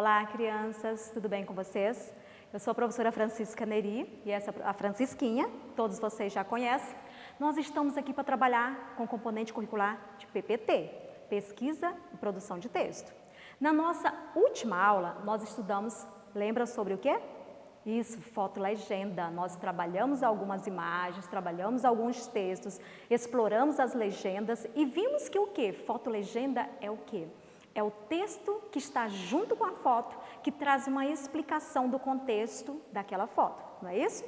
Olá, crianças, tudo bem com vocês? Eu sou a professora Francisca Neri e essa é a Francisquinha, todos vocês já conhecem. Nós estamos aqui para trabalhar com o componente curricular de PPT, Pesquisa e Produção de Texto. Na nossa última aula, nós estudamos, lembra sobre o quê? Isso, fotolegenda. Nós trabalhamos algumas imagens, trabalhamos alguns textos, exploramos as legendas e vimos que o quê? Fotolegenda é o quê? É o texto que está junto com a foto, que traz uma explicação do contexto daquela foto, não é isso?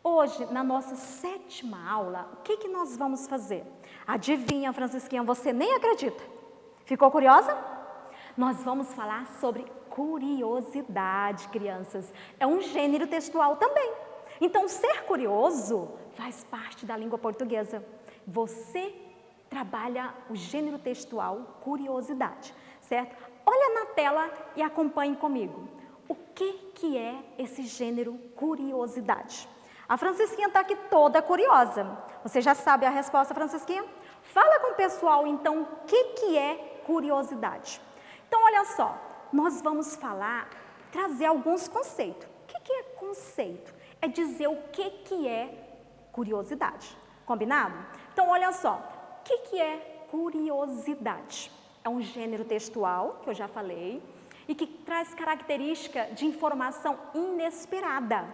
Hoje, na nossa 7ª aula, o que nós vamos fazer? Adivinha, Francisquinha, você nem acredita. Ficou curiosa? Nós vamos falar sobre curiosidade, crianças. É um gênero textual também. Então, ser curioso faz parte da língua portuguesa. Você trabalha o gênero textual curiosidade, certo? Olha na tela e acompanhe comigo. O que é esse gênero curiosidade? A Francisquinha está aqui toda curiosa. Você já sabe a resposta, Francisquinha? Fala com o pessoal, então, o que é curiosidade? Então, olha só, nós vamos trazer alguns conceitos. O que é conceito? É dizer o que é curiosidade. Combinado? Então, olha só, o que é curiosidade? É um gênero textual, que eu já falei, e que traz característica de informação inesperada.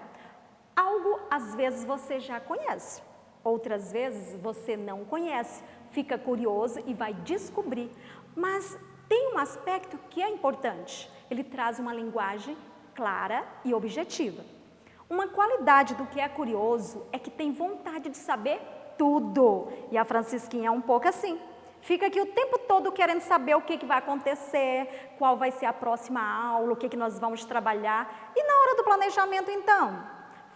Algo, às vezes, você já conhece, outras vezes você não conhece, fica curioso e vai descobrir. Mas tem um aspecto que é importante, ele traz uma linguagem clara e objetiva. Uma qualidade do que é curioso é que tem vontade de saber tudo. E a Francisquinha é um pouco assim. Fica aqui o tempo todo querendo saber o que vai acontecer, qual vai ser a próxima aula, o que nós vamos trabalhar. E na hora do planejamento, então?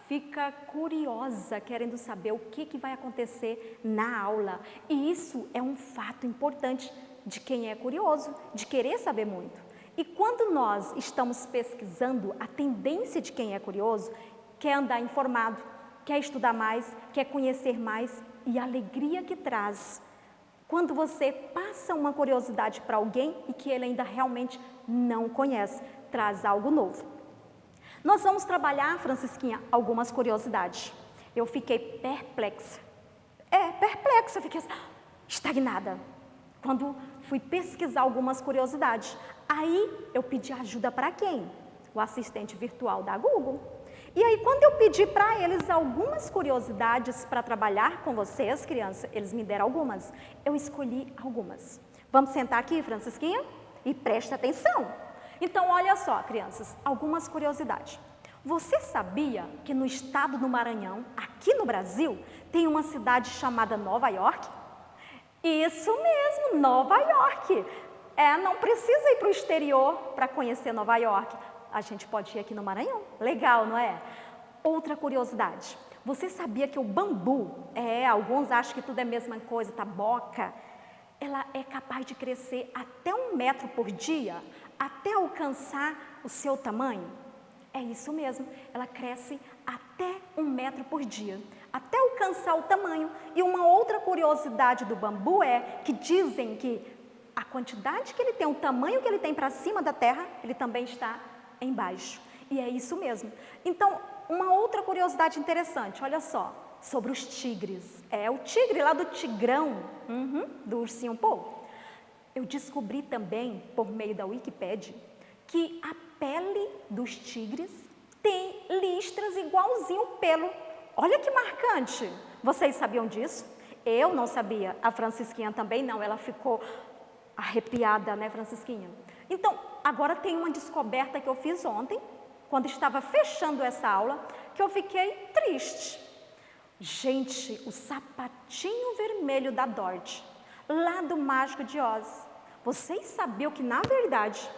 Fica curiosa, querendo saber o que vai acontecer na aula. E isso é um fato importante de quem é curioso, de querer saber muito. E quando nós estamos pesquisando, a tendência de quem é curioso quer andar informado, quer estudar mais, quer conhecer mais, e a alegria que traz quando você passa uma curiosidade para alguém e que ele ainda realmente não conhece, traz algo novo. Nós vamos trabalhar, Francisquinha, algumas curiosidades. Eu fiquei perplexa. Perplexa, fiquei estagnada. Quando fui pesquisar algumas curiosidades. Aí eu pedi ajuda para quem? O assistente virtual da Google. E aí, quando eu pedi para eles algumas curiosidades para trabalhar com vocês, crianças, eles me deram algumas. Eu escolhi algumas. Vamos sentar aqui, Francisquinha? E preste atenção. Então, olha só, crianças, algumas curiosidades. Você sabia que no estado do Maranhão, aqui no Brasil, tem uma cidade chamada Nova York? Isso mesmo, Nova York. Não precisa ir para o exterior para conhecer Nova York. A gente pode ir aqui no Maranhão. Legal, não é? Outra curiosidade. Você sabia que o bambu, alguns acham que tudo é a mesma coisa, taboca, ela é capaz de crescer até 1 metro por dia, até alcançar o seu tamanho? É isso mesmo, ela cresce até 1 metro por dia, até alcançar o tamanho. E uma outra curiosidade do bambu é que dizem que a quantidade que ele tem, o tamanho que ele tem para cima da terra, ele também está embaixo. E é isso mesmo. Então, uma outra curiosidade interessante, olha só, sobre os tigres. O tigre lá do Tigrão, do Ursinho Poo. Eu descobri também, por meio da Wikipédia, que a pele dos tigres tem listras igualzinho o pelo. Olha que marcante! Vocês sabiam disso? Eu não sabia, a Francisquinha também não, ela ficou arrepiada, né, Francisquinha? Então, agora tem uma descoberta que eu fiz ontem, quando estava fechando essa aula, que eu fiquei triste. Gente, o sapatinho vermelho da Dorothy, lá do Mágico de Oz. Vocês sabiam que, na verdade,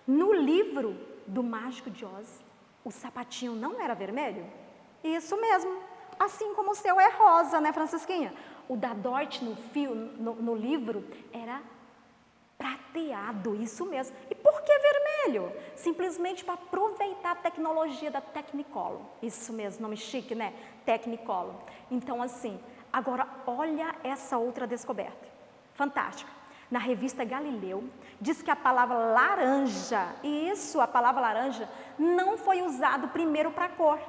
no livro do Mágico de Oz, o sapatinho não era vermelho? Isso mesmo, assim como o seu é rosa, né, Francisquinha? O da Dorothy no livro era prateado, isso mesmo. E por que vermelho? Simplesmente para aproveitar a tecnologia da Technicolor. Isso mesmo, nome chique, né? Technicolor. Então, assim, agora olha essa outra descoberta. Fantástica. na revista Galileu, diz que a palavra laranja, e isso, a palavra laranja, não foi usado primeiro para cor.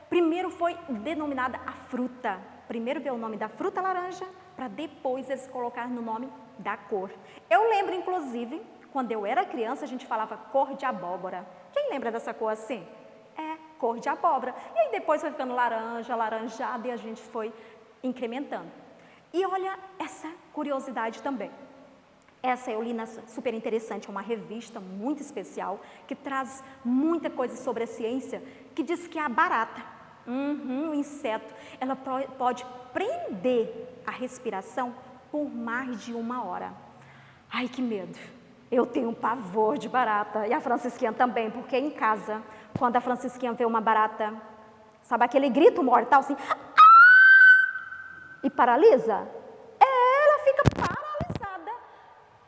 Primeiro foi denominada a fruta. Primeiro veio o nome da fruta laranja, para depois eles colocar no nome da cor. Eu lembro, inclusive, quando eu era criança, a gente falava cor de abóbora. Quem lembra dessa cor assim? É, cor de abóbora. E aí depois foi ficando laranja, alaranjada, e a gente foi incrementando. E olha essa curiosidade também. Essa eu li na Super Interessante, é uma revista muito especial, que traz muita coisa sobre a ciência, que diz que a barata, o inseto, ela pode prender a respiração por mais de 1 hora. Ai, que medo! Eu tenho um pavor de barata, e a Francisquinha também, porque em casa, quando a Francisquinha vê uma barata, sabe aquele grito mortal assim, e paralisa? Ela fica paralisada.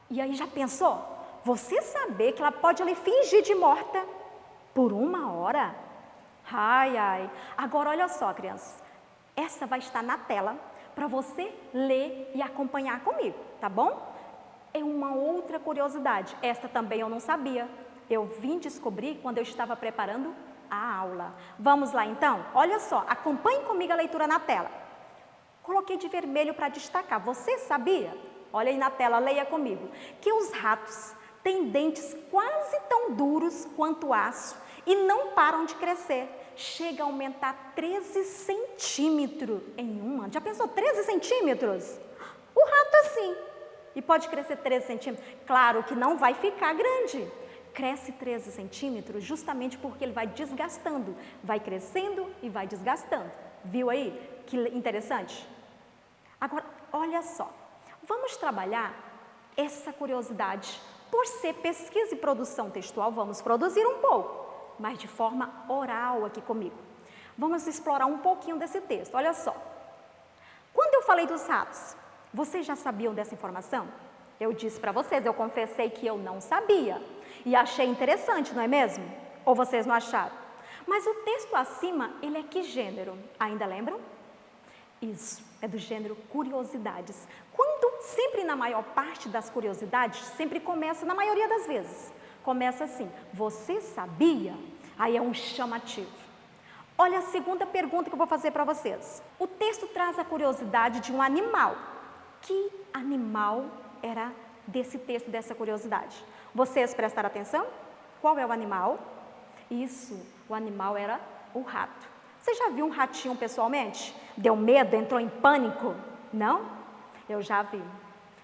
E aí já pensou? Você saber que ela pode ali fingir de morta por 1 hora? Ai, ai. Agora olha só, crianças. Essa vai estar na tela para você ler e acompanhar comigo, tá bom? É uma outra curiosidade. Esta também eu não sabia. Eu vim descobrir quando eu estava preparando a aula. Vamos lá então? Olha só, acompanhe comigo a leitura na tela. Coloquei de vermelho para destacar. Você sabia? Olha aí na tela, leia comigo. Que os ratos têm dentes quase tão duros quanto aço e não param de crescer. Chega a aumentar 13 centímetros em um ano. Já pensou 13 centímetros? O rato assim. E pode crescer 13 centímetros. Claro que não vai ficar grande. Cresce 13 centímetros justamente porque ele vai desgastando. Vai crescendo e vai desgastando. Viu aí? Que interessante. Agora, olha só. Vamos trabalhar essa curiosidade. Por ser pesquisa e produção textual, vamos produzir um pouco, mas de forma oral aqui comigo. Vamos explorar um pouquinho desse texto. Olha só. Quando eu falei dos ratos, vocês já sabiam dessa informação? Eu disse para vocês, eu confessei que eu não sabia. E achei interessante, não é mesmo? Ou vocês não acharam? Mas o texto acima, ele é que gênero? Ainda lembram? Isso, é do gênero curiosidades. Quando, sempre na maior parte das curiosidades, sempre começa, na maioria das vezes, começa assim, você sabia? Aí é um chamativo. Olha a segunda pergunta que eu vou fazer para vocês. O texto traz a curiosidade de um animal. Que animal era desse texto, dessa curiosidade? Vocês prestaram atenção? Qual é o animal? Isso, o animal era o rato. Você já viu um ratinho pessoalmente? Deu medo, entrou em pânico? Não? Eu já vi.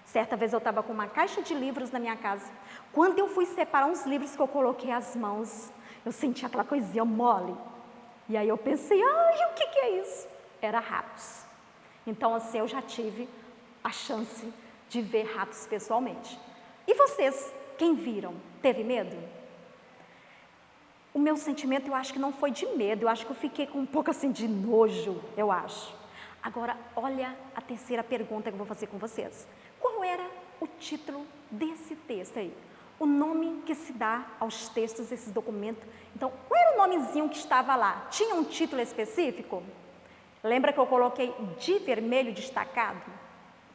Certa vez eu estava com uma caixa de livros na minha casa. Quando eu fui separar uns livros que eu coloquei as mãos, eu senti aquela coisinha mole. E aí eu pensei, ai, o que é isso? Era ratos. Então assim, eu já tive a chance de ver ratos pessoalmente. E vocês, quem viram, teve medo? O meu sentimento, eu acho que não foi de medo, eu acho que eu fiquei com um pouco assim de nojo, eu acho. Agora, olha a terceira pergunta que eu vou fazer com vocês. Qual era o título desse texto aí? O nome que se dá aos textos desses documentos. Então, qual era o nomezinho que estava lá? Tinha um título específico? Lembra que eu coloquei de vermelho destacado?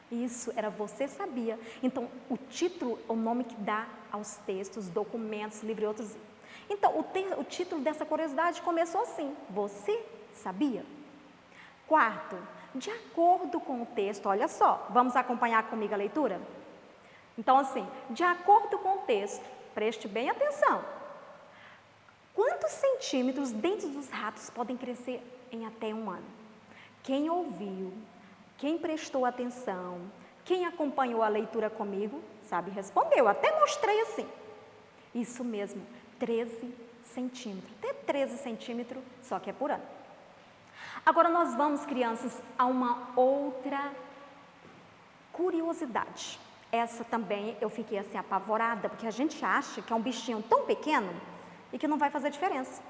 Isso, era Você Sabia. Então, o título é o nome que dá aos textos, documentos, livros e outros. Então, o título dessa curiosidade começou assim, Você Sabia? Quarto, de acordo com o texto, olha só, vamos acompanhar comigo a leitura? Então, assim, de acordo com o texto, preste bem atenção. Quantos centímetros dentes dos ratos podem crescer em até 1 ano? Quem ouviu, quem prestou atenção, quem acompanhou a leitura comigo, sabe, respondeu. Até mostrei assim. Isso mesmo, 13 centímetros. Até 13 centímetros, só que é por ano. Agora nós vamos, crianças, a uma outra curiosidade. Essa também eu fiquei assim apavorada, porque a gente acha que é um bichinho tão pequeno e que não vai fazer diferença.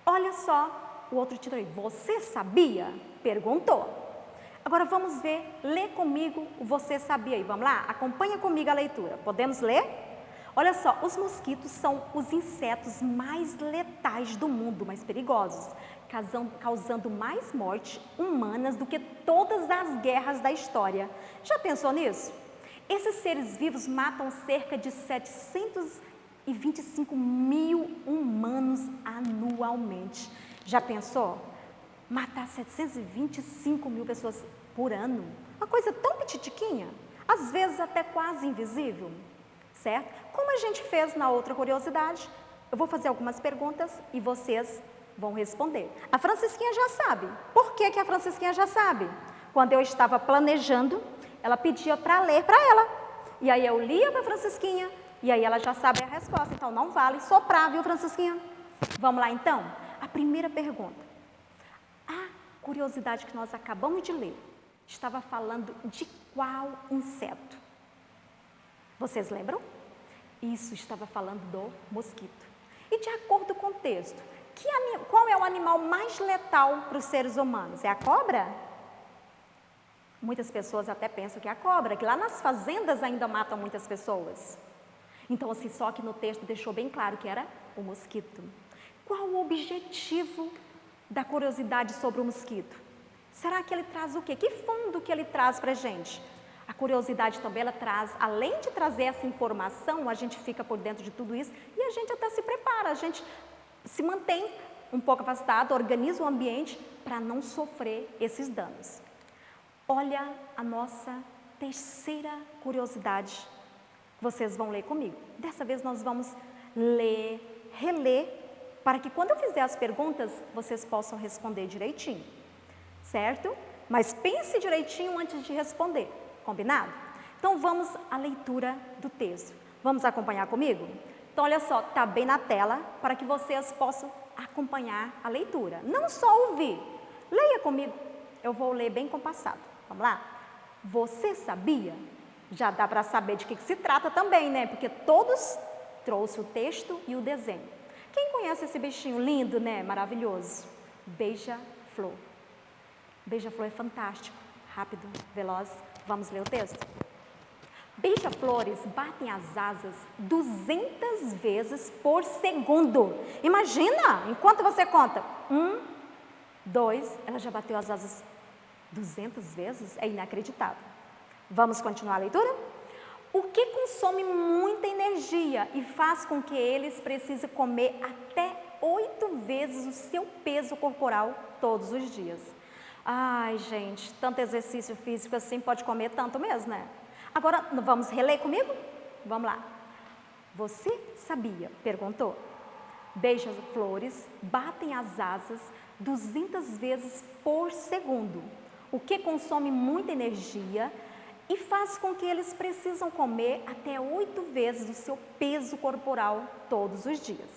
Olha só o outro título aí. Você sabia? Perguntou. Agora vamos ver, lê comigo o Você Sabia aí. Vamos lá? Acompanha comigo a leitura. Podemos ler? Olha só, os mosquitos são os insetos mais letais do mundo, mais perigosos, causando mais mortes humanas do que todas as guerras da história. Já pensou nisso? Esses seres vivos matam cerca de 725 mil humanos anualmente. Já pensou? Matar 725 mil pessoas por ano? Uma coisa tão petitiquinha, às vezes até quase invisível, certo? Como a gente fez na outra curiosidade, eu vou fazer algumas perguntas e vocês vão responder. A Francisquinha já sabe. Por que a Francisquinha já sabe? Quando eu estava planejando, ela pedia para ler para ela. E aí eu lia para a Francisquinha, e aí ela já sabe a resposta. Então não vale soprar, viu, Francisquinha? Vamos lá então? A primeira pergunta. A curiosidade que nós acabamos de ler estava falando de qual inseto? Vocês lembram? Isso estava falando do mosquito. E de acordo com o texto, qual é o animal mais letal para os seres humanos? É a cobra? Muitas pessoas até pensam que é a cobra, que lá nas fazendas ainda matam muitas pessoas. Então, assim, só que no texto deixou bem claro que era o mosquito. Qual o objetivo da curiosidade sobre o mosquito? Será que ele traz o quê? Que fundo que ele traz para a gente? A curiosidade também, ela traz, além de trazer essa informação, a gente fica por dentro de tudo isso e a gente até se prepara, a gente se mantém um pouco afastado, organiza o ambiente para não sofrer esses danos. Olha a nossa terceira curiosidade. Vocês vão ler comigo. Dessa vez nós vamos ler, reler, para que quando eu fizer as perguntas, vocês possam responder direitinho. Certo? Mas pense direitinho antes de responder. Combinado? Então vamos à leitura do texto. Vamos acompanhar comigo? Então olha só, está bem na tela para que vocês possam acompanhar a leitura. Não só ouvir. Leia comigo. Eu vou ler bem compassado. Vamos lá? Você sabia? Já dá para saber de que se trata também, né? Porque todos trouxeram o texto e o desenho. Quem conhece esse bichinho lindo, né? Maravilhoso. Beija-flor. Beija-flor é fantástico. Rápido, veloz. Vamos ler o texto? Beija-flores batem as asas 200 vezes por segundo. Imagina, enquanto você conta. 1, 2, ela já bateu as asas 200 vezes? É inacreditável. Vamos continuar a leitura? O que consome muita energia e faz com que eles precisem comer até 8 vezes o seu peso corporal todos os dias. Ai, gente, tanto exercício físico assim pode comer tanto mesmo, né? Agora, vamos reler comigo? Vamos lá. Você sabia? Perguntou. Beija-flores batem as asas 200 vezes por segundo, o que consome muita energia e faz com que eles precisam comer até 8 vezes o seu peso corporal todos os dias.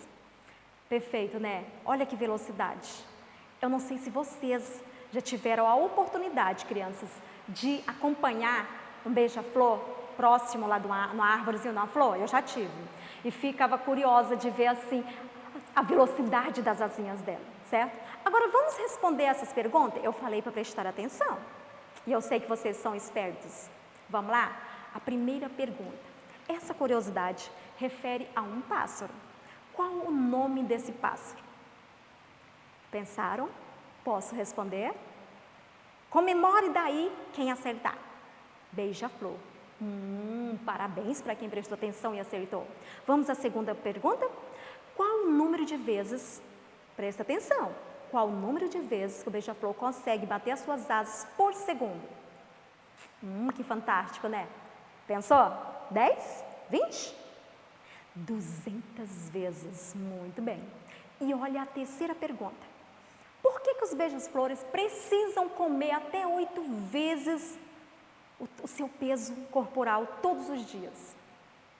Perfeito, né? Olha que velocidade. Eu não sei se vocês já tiveram a oportunidade, crianças, de acompanhar um beija-flor próximo lá de uma árvorezinha, de uma flor. Eu já tive. E ficava curiosa de ver, assim, a velocidade das asinhas dela, certo? Agora, vamos responder essas perguntas? Eu falei para prestar atenção. E eu sei que vocês são espertos. Vamos lá? A primeira pergunta. Essa curiosidade refere a um pássaro. Qual o nome desse pássaro? Pensaram? Posso responder? Comemore daí quem acertar. Beija-flor. Parabéns para quem prestou atenção e acertou. Vamos à segunda pergunta? Qual o número de vezes, presta atenção, qual o número de vezes que o beija-flor consegue bater as suas asas por segundo? Que fantástico, né? Pensou? 10? 20? 200 vezes. Muito bem. E olha a terceira pergunta. Por que os beija-flores precisam comer até 8 vezes o seu peso corporal todos os dias?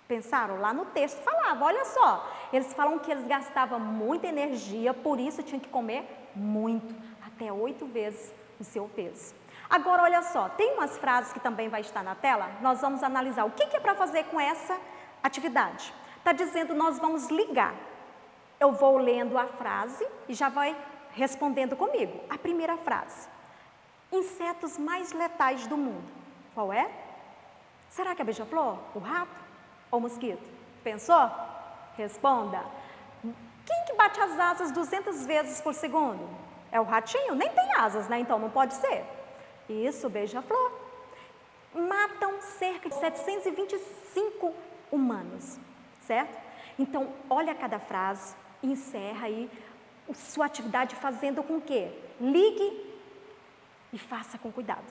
Pensaram? Lá no texto falava, olha só, eles falam que eles gastavam muita energia, por isso tinham que comer muito, até 8 vezes o seu peso. Agora, olha só, tem umas frases que também vai estar na tela, nós vamos analisar o que é para fazer com essa atividade. Está dizendo, nós vamos ligar. Eu vou lendo a frase e já vai respondendo comigo. A primeira frase. Insetos mais letais do mundo. Qual é? Será que é beija-flor? O rato? Ou o mosquito? Pensou? Responda. Quem que bate as asas 200 vezes por segundo? É o ratinho? Nem tem asas, né? Então não pode ser. Isso, beija-flor. matam cerca de 725 humanos, certo? Então, olha cada frase e encerra aí sua atividade fazendo com que ligue e faça com cuidado.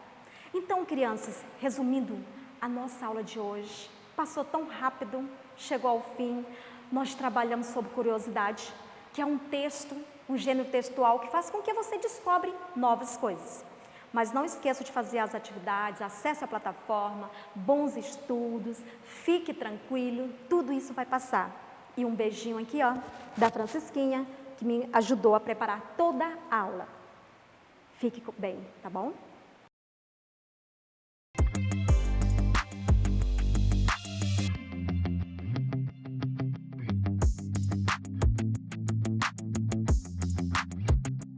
Então, crianças, resumindo a nossa aula de hoje, passou tão rápido, chegou ao fim. Nós trabalhamos sobre curiosidade, que é um texto, um gênero textual que faz com que você descobre novas coisas. Mas não esqueça de fazer as atividades, acesse a plataforma, bons estudos, fique tranquilo, tudo isso vai passar. E um beijinho aqui, ó, da Francisquinha, que me ajudou a preparar toda a aula. Fique bem, tá bom?